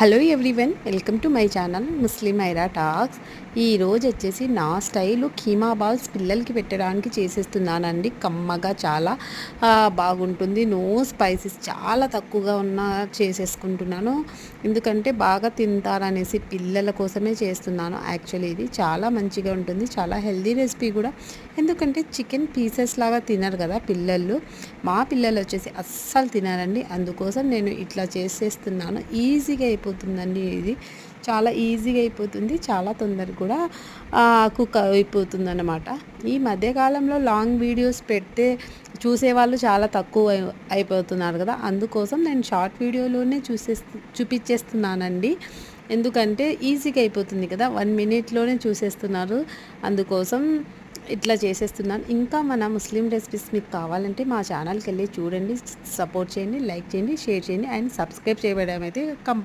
Hello everyone, welcome to my channel Muslim Aira talks. ఈరోజు వచ్చేసి నా స్టైలు కీమా బాల్స్ పిల్లలకి పెట్టడానికి చేసేస్తున్నానండి. కమ్మగా చాలా బాగుంటుంది. నో స్పైసెస్, చాలా తక్కువగా ఉన్న చేసేసుకుంటున్నాను. ఎందుకంటే బాగా తింటారనేసి పిల్లల కోసమే చేస్తున్నాను. యాక్చువల్లీ ఇది చాలా మంచిగా ఉంటుంది, చాలా హెల్దీ రెసిపీ కూడా. ఎందుకంటే చికెన్ పీసెస్ లాగా తినరు కదా పిల్లలు. మా పిల్లలు వచ్చేసి అస్సలు తినరండి. అందుకోసం నేను ఇట్లా చేసేస్తున్నాను. ఈజీగా అయిపోతుందండి. ఇది చాలా ఈజీగా అయిపోతుంది, చాలా తొందరగా కూడా కుక్ అయిపోతుంది అన్నమాట. ఈ మధ్యకాలంలో లాంగ్ వీడియోస్ పెడితే చూసేవాళ్ళు చాలా తక్కువ అయిపోతున్నారు కదా. అందుకోసం నేను షార్ట్ వీడియోలోనే చూపించేస్తున్నానండి. ఎందుకంటే ఈజీగా అయిపోతుంది కదా, 1 మినిట్లోనే చూసేస్తున్నారు. అందుకోసం ఇట్లా చేసేస్తున్నాను. ఇంకా మన ముస్లిం రెసిపీస్ మీకు కావాలంటే మా ఛానల్కి వెళ్ళి చూడండి, సపోర్ట్ చేయండి, లైక్ చేయండి, షేర్ చేయండి అండ్ సబ్స్క్రైబ్ చేయడం అయితే కంపల్సరీ.